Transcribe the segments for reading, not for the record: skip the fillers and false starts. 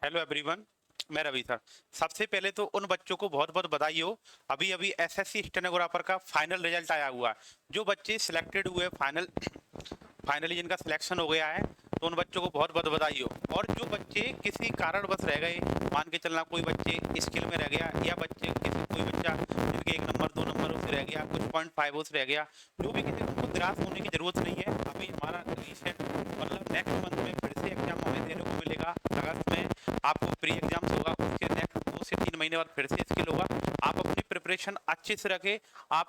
Hello everyone, मैं Ravi sir. सबसे पहले तो उन बच्चों को बहुत बहुत बधाई हो। अभी अभी एसएससी स्टेनोग्राफर का फाइनल रिजल्ट आया हुआ है। जो बच्चे सिलेक्टेड हुए फाइनली जिनका सिलेक्शन हो गया है, तो उन बच्चों को बहुत बहुत बधाई हो। और जो बच्चे किसी कारणवश रह गए, मान के चलना कोई बच्चे स्किल में रह गया, या बच्चे किसी कोई बच्चा जिनके 1 नंबर 2 नंबर उससे रह गया, कुछ पॉइंट 5 उससे रह गया, जो भी किसी को निराश होने की जरूरत नहीं है। अभी हमारा रिसेंट मतलब नेक्स्ट मंथ में फिर से एग्जाम हमें देने को मिलेगा। अगस्त में आपको प्री एग्जाम्स होगा, उसके नेक्स्ट 2 से 3 महीने बाद फिर से स्किल होगा। आप अपनी प्रिपरेशन अच्छे से रखें। आप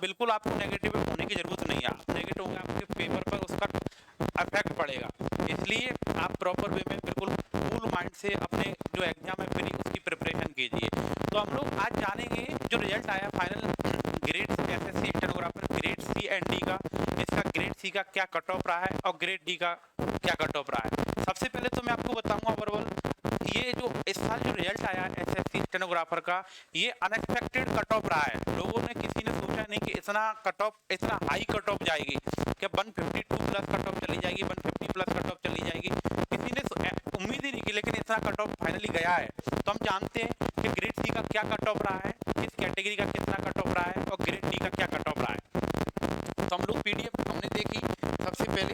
बिल्कुल, आपको नेगेटिव होने की जरूरत नहीं है। आप नेगेटिव होंगे, आपके पेपर पर उसका इफेक्ट पड़ेगा। इसलिए आप प्रॉपर वे में बिल्कुल कूल माइंड से अपने जो एग्जाम है प्री उसकी प्रिपरेशन कीजिए। तो हम लोग आज जानेंगे जो रिजल्ट आया final grade SSC stenographer grade C and D का। इसका ग्रेड सी का क्या कट ऑफ रहा है और ग्रेड डी का क्या कट ऑफ रहा है। सबसे पहले तो मैं आपको बताऊंगा ओवरऑल, ये जो इस साल जो रिजल्ट आया एसएससी स्टेनोग्राफर का, ये अनएक्सपेक्टेड कट ऑफ रहा है। लोगों ने किसी ने सोचा नहीं कि इतना कट ऑफ, इतना हाई कट ऑफ जाएगी, कि 152 प्लस कट ऑफ चली जाएगी, 150 प्लस कट ऑफ चली जाएगी। किसी ने उम्मीद ही नहीं की, लेकिन इतना कट ऑफ फाइनली गया है। तो हम जानते हैं कि ग्रेड सी का क्या कट ऑफ रहा है, किस कैटेगरी का कितना कट ऑफ रहा है, और ग्रेड डी का क्या कट ऑफ रहा है। तो हम लोग पीडीएफ हमने देखी। सबसे पहले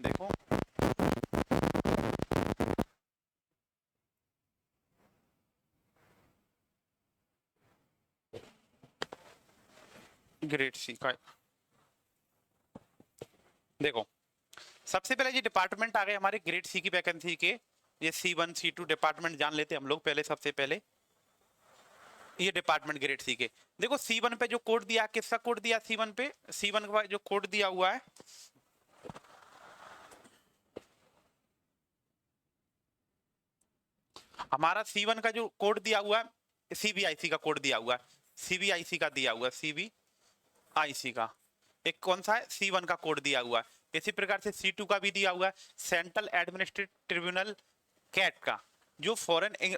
देखो, ग्रेड सी का देखो, सबसे पहले ये डिपार्टमेंट आ गए हमारे ग्रेड सी की वैकेंसी के। ये C1 C2 डिपार्टमेंट जान लेते हम लोग पहले। सबसे पहले ये डिपार्टमेंट ग्रेड सी के देखो, C1 पे जो कोड दिया, किसका कोड दिया C1 पे, C1 का जो कोड दिया हुआ है, हमारा C1 का जो कोड दिया हुआ है, सीबीआईसी का कोड दिया हुआ है, सीबीआईसी का दिया हुआ है, सीबीआईसी का एक कौन सा है, C1 का कोड दिया हुआ है। इसी प्रकार से C2 का भी दिया हुआ है, सेंट्रल एडमिनिस्ट्रेटिव ट्रिब्यूनल कैट का, जो फॉरेन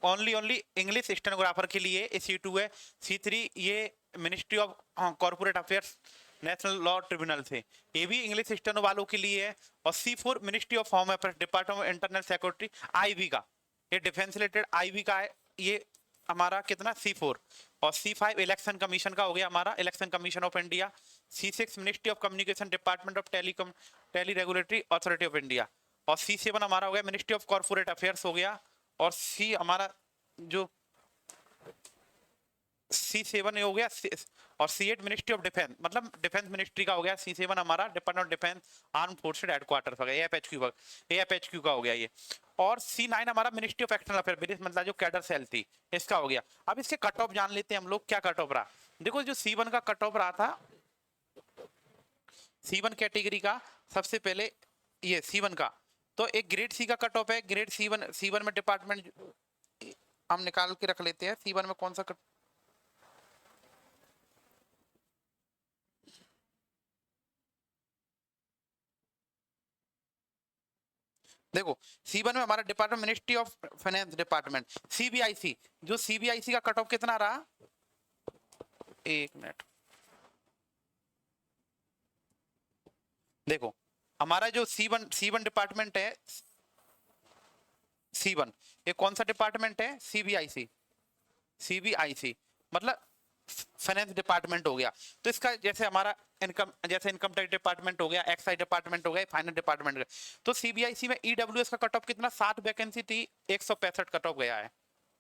ओनली इंग्लिश स्टेनोग्राफर के लिए C2 है। C3 ये ministry of corporate affairs national law tribunal से, ये भी इंग्लिश स्टेनो वालों के लिए है। और C4 ministry of home affairs department of internal security IB का, ये डिफेंस रिलेटेड आईबी का है। ये हमारा कितना C4। और C5 इलेक्शन कमीशन का हो गया हमारा, election commission of India. C6 ministry of communication department of tele regulatory authority of India. और C7 हमारा हो गया मिनिस्ट्री ऑफ कॉर्पोरेट अफेयर्स हो गया। और सी हमारा जो C7 हो गया। और C8 मिनिस्ट्री ऑफ डिफेंस, मतलब डिफेंस मिनिस्ट्री का हो गया। C7 हमारा department of defence arm forced headquarter हो गया, एएफएचक्यू का हो गया ये। और C9 हमारा मिनिस्ट्री ऑफ एक्सटर्नल अफेयर, विदेश मंत्रालय जो कैडर सेल थी, इसका हो गया। अब इसके कट ऑफ जान लेते हैं हम लोग, क्या कट ऑफ रहा। देखो, जो C1 का कट ऑफ रहा था, C1 कैटेगरी का, सबसे पहले ये C1 का, तो एक ग्रेड सी का कट ऑफ है। ग्रेड C1 में डिपार्टमेंट हम निकाल के रख लेते हैं। C1 में कौन सा कट, देखो C1 में हमारा department ministry of finance department, CBIC, जो सीबीआईसी का कट ऑफ कितना रहा, एक मिनट, देखो हमारा जो C1 डिपार्टमेंट है, C1 ये कौन सा डिपार्टमेंट है, सीबीआईसी मतलब फाइनेंस डिपार्टमेंट हो गया। तो इसका जैसे हमारा इनकम टैक्स डिपार्टमेंट हो गया, एक्साइज डिपार्टमेंट हो गया, फाइनेंस डिपार्टमेंट हो गया। तो सीबीआईसी में ईडब्ल्यूएस का कट ऑफ कितना, 60 वैकेंसी थी, 165 कट ऑफ गया है,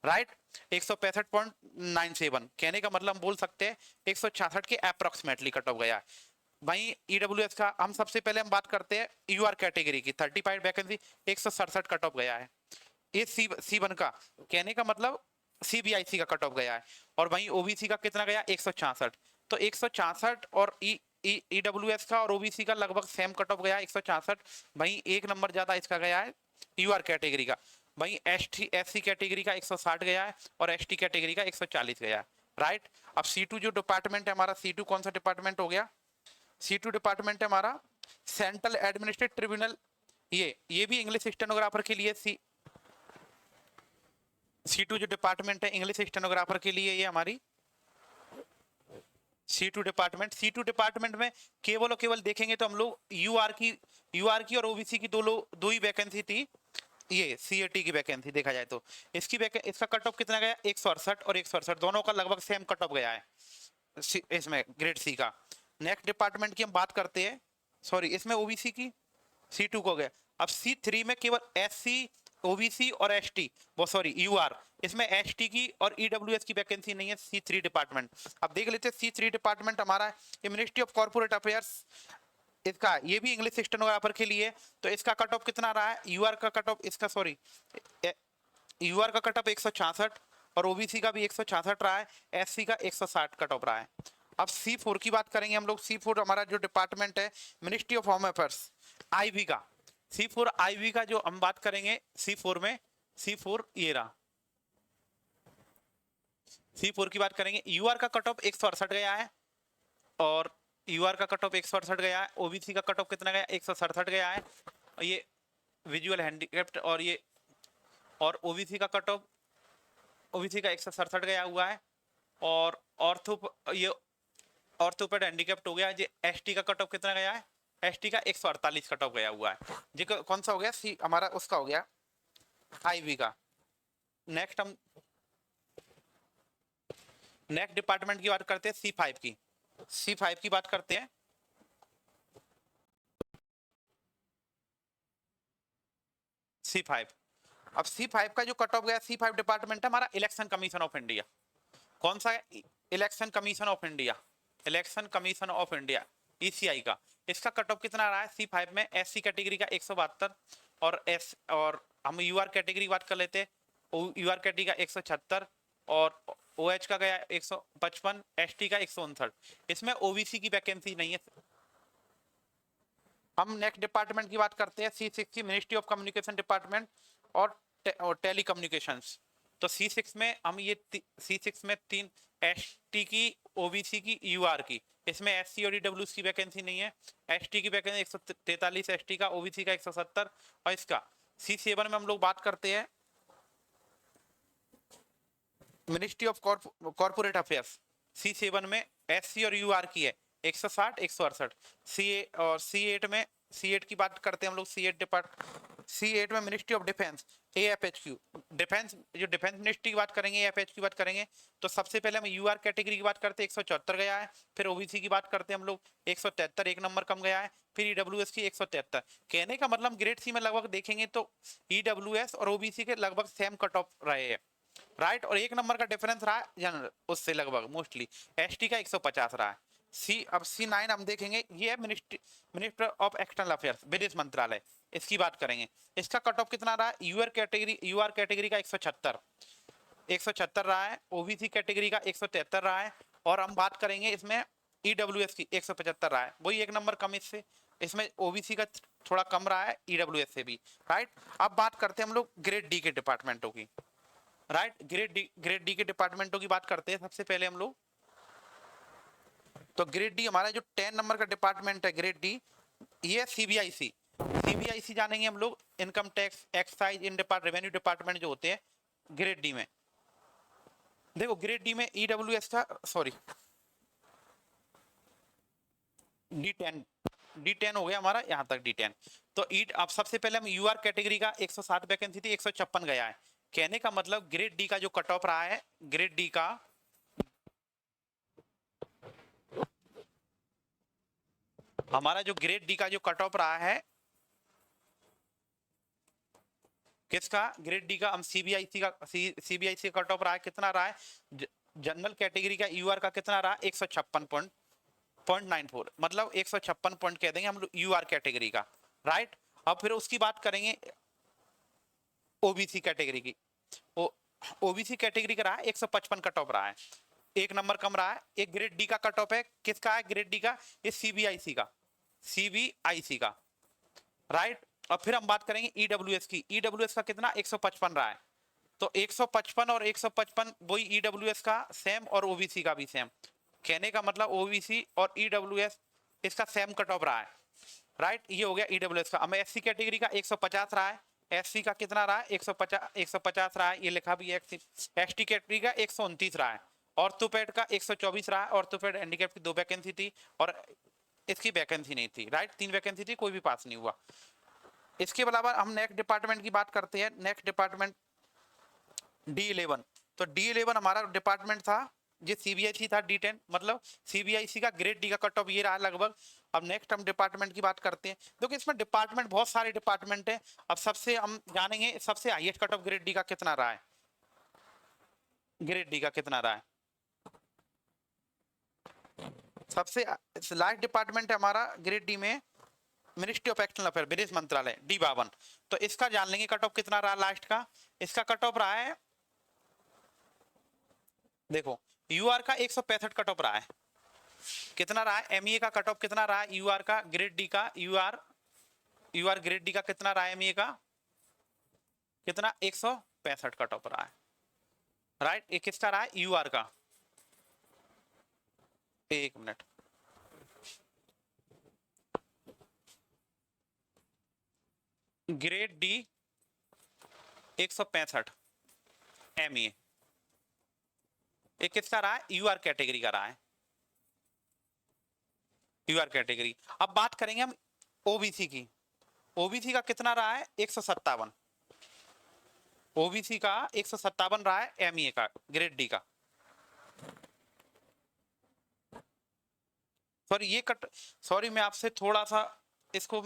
राइट। 165.97, कहने का मतलब हम बोल सकते हैं 166 के अप्रोक्सीमेटली कट ऑफ गया है। वहीं ईडब्ल्यूएस का हम सबसे पहले हम बात करते हैं यूआर कैटेगरी की, 35 वैकेंसी, 167 कट ऑफ गया है। ये C1 का, कहने का मतलब सीबीआईसी का कट ऑफ गया है। और वहीं ओबीसी का कितना गया, 166। तो 166 और ईडब्ल्यूएस का और ओबीसी का लगभग सेम कट ऑफ गया, 166। वहीं एक नंबर ज्यादा इसका गया है यूआर कैटेगरी का। वहीं एससी कैटेगरी का 160 गया है, और एसटी कैटेगरी का 140 गया है, राइट। अब C2 जो डिपार्टमेंट है हमारा, C2 कौन सा डिपार्टमेंट हो गया, C2 डिपार्टमेंट है हमारा सेंट्रल एडमिनिस्ट्रेटिव ट्रिब्यूनल। ये भी इंग्लिश स्टेनोग्राफर के लिए C2 जो डिपार्टमेंट है इंग्लिश स्टेनोग्राफर के लिए, ये हमारी C2 डिपार्टमेंट में केवल और केवल देखेंगे तो हम लोग यूआर की और ओबीसी की दो ही वैकेंसी थी। ये सीएटी की वैकेंसी देखा जाए तो इसका कट ऑफ कितना गया 168 और 168 दोनों का लगभग सेम कट ऑफ गया है इसमें ग्रेड सी का। नेक्स्ट डिपार्टमेंट की हम बात करते हैं, सॉरी इसमें ओबीसी की C2 को गया। अब C3 में केवल SC ओबीसी और एसटी वो सॉरी यूआर, इसमें एसटी की और ईडब्ल्यूएस की वैकेंसी नहीं है C3 डिपार्टमेंट। अब देख लेते हैं C3 डिपार्टमेंट हमारा मिनिस्ट्री ऑफ कॉर्पोरेट अफेयर्स, इसका ये भी इंग्लिश स्टेनोग्राफर के लिए। तो इसका कट ऑफ कितना रहा है यूआर का कट ऑफ, इसका सॉरी यूआर का कट ऑफ 166 और ओबीसी का भी 166 रहा है, एससी का 160 कट ऑफ रहा है। अब C4 की बात करेंगे हम लोग। C4 हमारा जो डिपार्टमेंट है ministry of home affairs IB का। C4 आईबी का जो हम बात करेंगे C4 में, C4 ये रहा, C4 की बात करेंगे। यूआर का कट ऑफ 168 गया है और यूआर का कट ऑफ 168 गया है। ओबीसी का कट ऑफ कितना गया 167 गया है। ये विजुअल हैंडीकैप्ड और ओबीसी का कट ऑफ, ओबीसी का 167 गया हुआ है। और ऑर्थोपेड हैंडीकैप्ड हो गया। ये एसटी का कट ऑफ कितना गया है, एसटी का 148 कट ऑफ गया हुआ है। ये कौन सा हो गया सी हमारा उसका हो गया आईबी का। नेक्स्ट डिपार्टमेंट की बात करते हैं C5 की। C5 की बात करते हैं। C5 अब C5 का जो कट ऑफ गया, C5 डिपार्टमेंट है हमारा इलेक्शन कमीशन ऑफ इंडिया। कौन सा है, election commission of India, election commission of India ECI का। इसका कट ऑफ कितना रहा है C5 में, एससी कैटेगरी का 172 और हम यूआर कैटेगरी की बात कर लेते हैं। यूआर कैटेगरी का 176 और ओएच का गया 155, एसटी का 159। इसमें ओबीसी की वैकेंसी नहीं है। हम नेक्स्ट डिपार्टमेंट की बात करते हैं C6 की, मिनिस्ट्री ऑफ कम्युनिकेशन डिपार्टमेंट और टेलीकम्युनिकेशंस। तो C6 में हम ये C6 में 3 एसटी की, ओबीसी की, यूआर की। इसमें एससी और ईडब्ल्यूएस की वैकेंसी नहीं है। एसटी की वैकेंसी 143, एसटी का, ओबीसी का 170 और इसका C7 में हम लोग बात करते हैं ministry of corporate affairs. C7 में एससी और यूआर की है 160 168। C8 की बात करते हैं हम लोग। C8 में ministry of defence AFHQ, defence जो डिफेंस मिनिस्ट्री की बात करेंगे, AFHQ की बात करेंगे तो सबसे पहले हम यूआर कैटेगरी की बात करते हैं 174 गया है। फिर ओबीसी की बात करते हैं हम लोग 173, एक नंबर कम गया है। फिर ईडब्ल्यूएस की 173। कहने का मतलब ग्रेड सी में लगभग देखेंगे तो ईडब्ल्यूएस और ओबीसी के लगभग सेम कट ऑफ रहे हैं, राइट। और एक नंबर का डिफरेंस रहा है जनरल उससे लगभग मोस्टली। एसटी का 150 रहा है। अब C9 हम देखेंगे, ये है मिनिस्टर ऑफ एक्सटर्नल अफेयर्स, विदेश मंत्रालय, इसकी बात करेंगे। इसका कट ऑफ कितना रहा है, यूआर कैटेगरी का 176 रहा है। ओबीसी कैटेगरी का 173 रहा है। और हम बात करेंगे इसमें ईडब्ल्यूएस की 175 रहा है, वही एक नंबर कम इससे। इसमें ओबीसी का थोड़ा कम रहा है ईडब्ल्यूएस से भी, राइट। अब बात करते हैं हम लोग ग्रेड डी के डिपार्टमेंटों की, राइट। ग्रेड डी के डिपार्टमेंटों की बात करते हैं सबसे पहले हम लोग। तो ग्रेड डी हमारा जो 10 नंबर का डिपार्टमेंट है ग्रेड डी, ये सीबीआईसी जानेंगे हम लोग। Income tax, excise, in revenue department जो होते हैं ग्रेड डी में। देखो ग्रेड डी में ईडब्ल्यूएस था, सॉरी D10 हो गया हमारा यहाँ तक D10। तो अब सबसे पहले हम यूआर कैटेगरी का 107 वैकेंसी थी, 156 गया है। कहने का मतलब ग्रेड डी का जो कट ऑफ रहा है, ग्रेड डी का हमारा जो ग्रेड डी का जो कट ऑफ रहा है, किसका, ग्रेड डी का, हम सीबीआईसी का कट ऑफ रहा है, कितना रहा है जनरल कैटेगरी का यूआर का कितना रहा 156.94, मतलब 156 पॉइंट कह देंगे हम लोग यूआर कैटेगरी का, राइट। अब फिर उसकी बात करेंगे ओबीसी कैटेगरी की। ओबीसी कैटेगरी का रहा है 155 कट ऑफ रहा है, एक नंबर कम रहा है। एक ग्रेड डी का कट ऑफ है, किसका है ग्रेड डी का, ये सीबीआईसी का, राइट। और फिर हम बात करेंगे ईडब्ल्यूएस की। ईडब्ल्यूएस का कितना 155 रहा है। तो 155 और 155 वही ईडब्ल्यूएस का सेम और ओबीसी का भी सेम। कहने का मतलब ओबीसी और ईडब्ल्यूएस इसका सेम कट ऑफ रहा है, राइट। ये हो गया ईडब्ल्यूएस का। हमें एससी कैटेगरी का 150 रहा है, एससी का कितना रहा है 150 रहा है, ये लिखा भी है। एसटी कैटेगरी का 129 रहा है ऑर्थोपेड का 124 रहा, ऑर्थोपेड हैंडीकैप की 2 वैकेंसी थी और इसकी वैकेंसी नहीं थी, राइट, 3 वैकेंसी थी, कोई भी पास नहीं हुआ। इसके अलावा हम नेक्स्ट डिपार्टमेंट की बात करते हैं। Next department D11। तो D11 हमारा डिपार्टमेंट था, ये सीबीआईसी था D10, मतलब सीबीआईसी का ग्रेड डी का कट ऑफ ये रहा लगभग। अब नेक्स्ट हम डिपार्टमेंट की बात करते हैं। देखो इसमें डिपार्टमेंट बहुत सारे डिपार्टमेंट हैं। अब सबसे हम जानेंगे सबसे highest cut off grade D का कितना रहा है, ग्रेड डी का कितना रहा है। सबसे लास्ट डिपार्टमेंट है हमारा ग्रेड डी में मिनिस्ट्री ऑफ एक्सटर्नल अफेयर, विदेश मंत्रालय, D52। तो इसका जान लेंगे कट ऑफ कितना रहा लास्ट का। इसका कट ऑफ रहा है, देखो यूआर का 165 कट ऑफ रहा है। कितना रहा है एमईए का कट ऑफ, कितना रहा है यूआर का, ग्रेड डी का, यूआर ग्रेड डी का कितना रहा है एमईए का, कितना 165 कट ऑफ रहा है, राइट। ये किसका रहा है यूआर का, एक मिनट, ग्रेड डी 165 एमईए, ये किसका रहा है यूआर कैटेगरी का रहा है, यूआर कैटेगरी। अब बात करेंगे हम ओबीसी की। ओबीसी का कितना रहा है 157, ओबीसी का 157 रहा है एमईए का, ग्रेड डी का। सॉरी मैं आपसे थोड़ा सा इसको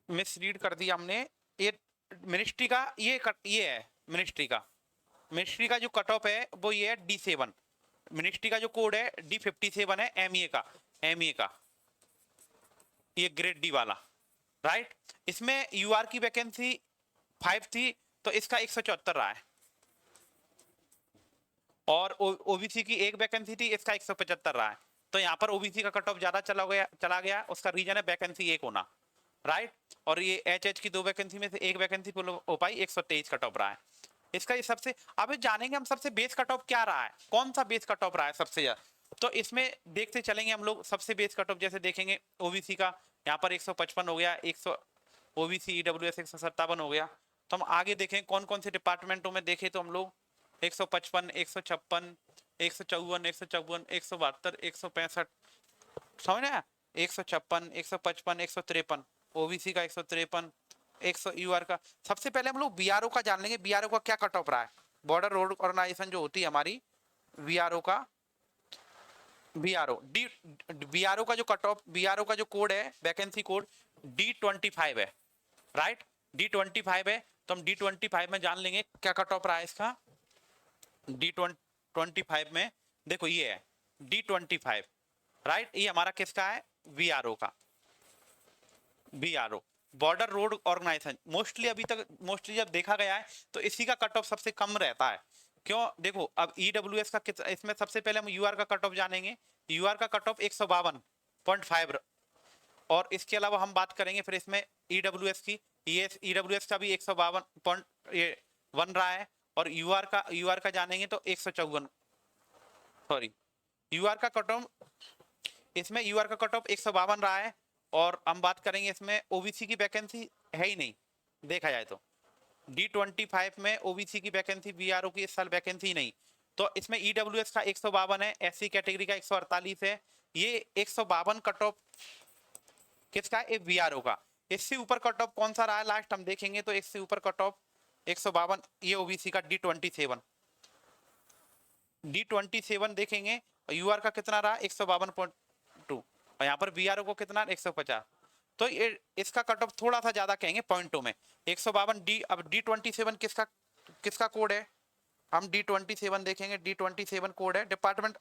मिसरीड कर दिया हमने। ये मिनिस्ट्री का ये है मिनिस्ट्री का जो कट ऑफ है वो ये है D7। मिनिस्ट्री का जो कोड है D57 है एमईए का, ये ग्रेड डी वाला, राइट। इसमें यूआर की वैकेंसी 5 थी तो इसका 174 रहा है, और ओबीसी की एक वैकेंसी थी, इसका 175 रहा है। तो यहाँ पर ओबीसी का कट ऑफ ज्यादा चला गया, उसका रीजन है वैकेंसी एक होना, राइट। और ये एचएच की 2 वैकेंसी में से एक वैकेंसी फुल हो पाई, 123 कट ऑफ रहा है इसका। ये सबसे अब जानेंगे हम सबसे बेस कट ऑफ क्या रहा है, कौन सा बेस कट ऑफ रहा है सबसे ज्यादा। तो इसमें देखते चलेंगे हम लोग सबसे बेस कट ऑफ, जैसे देखेंगे ओबीसी का यहाँ पर 155 हो गया, 100 ओबीसी ईडब्ल्यूएस 157 हो गया। तो हम आगे देखें कौन कौन से डिपार्टमेंटों में देखें तो हम लोग 155, 156, 154, 154, 172, 165, समझ ना, 156, 155, 153, ओबीसी का 153, 100 यूआर का। सबसे पहले हम लोग बीआरओ का जान लेंगे, बीआरओ का क्या कट ऑफ रहा है। बॉर्डर रोड ऑर्गेनाइजेशन जो होती है हमारी, बीआरओ का, बीआरओ का जो कट ऑफ, बीआरओ का जो कोड है वैकेंसी कोड D25 है, राइट, D25 है। तो हम D25 में जान लेंगे क्या कट ऑफ रहा है इसका। D25 में देखो ये है D25, राइट, ये हमारा किसका है बीआरओ का, BRO border road organisation. Mostly जब देखा गया है तो इसी का कट ऑफ सबसे कम रहता है। क्यों, देखो अब ईडब्ल्यूएस का इसमें सबसे पहले हम यूआर का कट ऑफ जानेंगे। यूआर का कट ऑफ 152.5, और इसके अलावा हम बात करेंगे फिर इसमें ईडब्ल्यूएस की, ये ईडब्ल्यूएस का भी 152.1 रहा है, और यूआर का जानेंगे तो 154, सॉरी यूआर का कट ऑफ, इसमें यूआर का कट ऑफ 152 रहा है। और हम बात करेंगे इसमें ओबीसी की वैकेंसी है ही नहीं, देखा जाए तो D25 में ओबीसी की वैकेंसी, बीआरओ की इस साल वैकेंसी नहीं। तो इसमें ईडब्ल्यूएस का 152 है, एससी कैटेगरी का 148 है। ये 152 कट ऑफ किसका है, बीआरओ का। इससे यूपर कट ऑफ कौन सा रहा है लास्ट हम देखेंगे तो इससे ऊपर कट ऑफ 152, ये ओबीसी का D27 देखेंगे। यूआर का कितना रहा 152.2, और यहाँ पर बीआरओ को कितना 150। तो ये इसका कट ऑफ थोड़ा सा ज्यादा कहेंगे पॉइंटों में, 152 डी। अब D27 किसका कोड है, हम D27 देखेंगे। D27 कोड है डिपार्टमेंट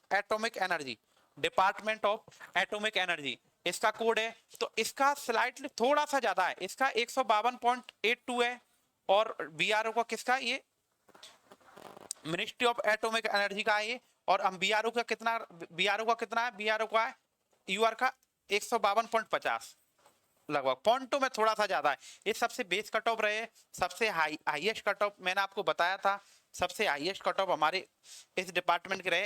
ऑफ एटॉमिक एनर्जी, इसका कोड है। तो इसका स्लाइटली थोड़ा सा ज्यादा है, इसका 152.82 है, और बीआरओ का किसका, ये मिनिस्ट्री ऑफ एटॉमिक एनर्जी का है ये। और हम बीआरओ का कितना है, बीआरओ का है यूआर का 152.50, लगभग पॉइंटों में थोड़ा सा ज्यादा है। ये सबसे बेस कट ऑफ रहे, सबसे हाईएस्ट कट ऑफ मैंने आपको बताया था, सबसे हाईएस्ट कट ऑफ हमारे इस डिपार्टमेंट के रहे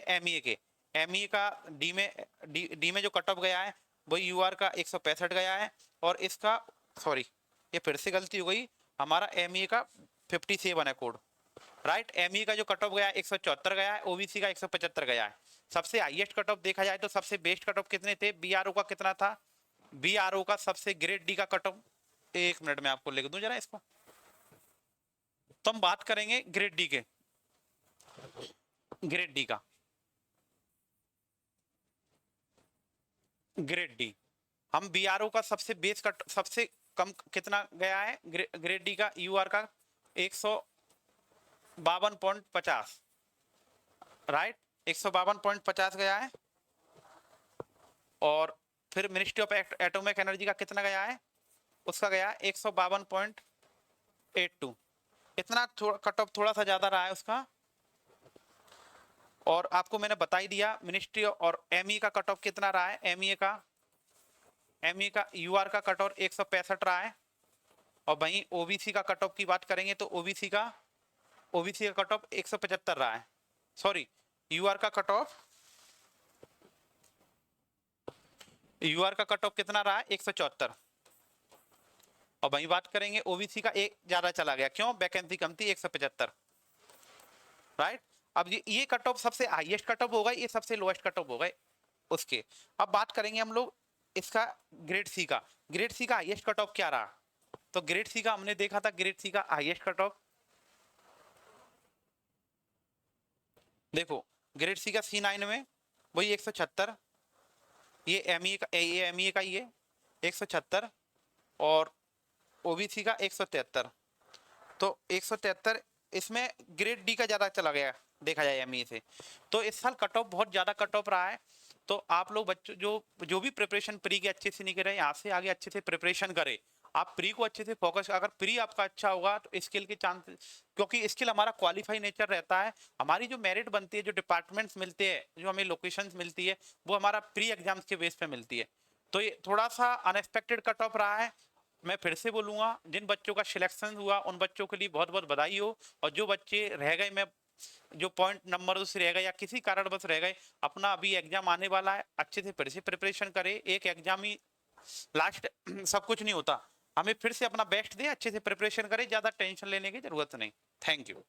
एमईए का। डी में जो कट ऑफ गया है वही यूआर का 165 गया है, और इसका, सॉरी ये फिर से गलती हो गई, हमारा एमईए का 57 है कोड, राइट। एमई का जो कट ऑफ गया है 174 गया है, ओबीसी का 175 गया है। सबसे हाईएस्ट कट ऑफ देखा जाए तो सबसे बेस्ट कट ऑफ कितने थे, बीआरओ का कितना था, बीआरओ का सबसे ग्रेड डी का कट ऑफ, एक मिनट में आपको लिख दूं जरा इसको। तो हम बात करेंगे ग्रेड डी के, ग्रेड डी का, ग्रेड डी। हम बीआरओ का सबसे बेस कट, सबसे कम कितना गया है ग्रेड डी का, यूआर का 152.50, राइट, 152.50 गया है। और फिर मिनिस्ट्री ऑफ एटॉमिक एनर्जी का कितना गया है, उसका गया 152.82, इतना कट ऑफ थोड़ा सा ज्यादा रहा है उसका। और आपको मैंने बता ही दिया मिनिस्ट्री और एमई का कट ऑफ कितना रहा है, एमई का यूआर का कट ऑफ 165 रहा है। और वहीं ओबीसी का कट ऑफ की बात करेंगे तो ओबीसी का कट ऑफ 175 रहा है, सॉरी यूआर का कट ऑफ, यूआर का कट ऑफ कितना रहा है 174। और वहीं बात करेंगे ओबीसी का एक ज्यादा चला गया, क्यों, वैकेंसी कम थी 175, राइट। अब ये कट ऑफ सबसे हाईएस्ट कट ऑफ होगा, ये सबसे लोएस्ट कट ऑफ होगा उसके। अब बात करेंगे हम लोग इसका ग्रेड सी का, ग्रेड सी का हाईएस्ट कट ऑफ क्या रहा। तो ग्रेड सी का हमने देखा था, ग्रेड सी का हाईएस्ट कट ऑफ देखो, ग्रेड सी का C9 में वही 176, ये एमई का, ये एमई का ये 176 और ओबीसी का 173। तो 173 इसमें ग्रेड डी का ज्यादा चला गया देखा जाए एमई से। तो इस साल कट ऑफ बहुत ज्यादा कट ऑफ रहा है। तो आप लोग बच्चों जो भी प्रिपरेशन प्री के अच्छे से नहीं कर रहे, यहाँ से आगे अच्छे से प्रिपरेशन करें। आप प्री को अच्छे से फोकस, अगर प्री आपका अच्छा होगा तो स्किल के चांसेस, क्योंकि स्किल हमारा क्वालिफाई नेचर रहता है। हमारी जो मेरिट बनती है, जो डिपार्टमेंट्स मिलते हैं, जो हमें लोकेशंस मिलती है, वो हमारा प्री एग्जाम्स के बेस पे मिलती है। तो ये थोड़ा सा अनएक्सपेक्टेड कट ऑफ रहा है। मैं फिर से बोलूंगा, जिन बच्चों का सिलेक्शन हुआ उन बच्चों के लिए बहुत बहुत बधाई हो। और जो बच्चे रह गए, मैं जो पॉइंट नंबर से रह गए या किसी कारणवश रह गए, अपना अभी एग्जाम आने वाला है, अच्छे से फिर से प्रिपरेशन करें। एक एग्जाम ही लास्ट सब कुछ नहीं होता, हमें फिर से अपना बेस्ट दें, अच्छे से प्रिपरेशन करें, ज्यादा टेंशन लेने की जरूरत नहीं। Thank you.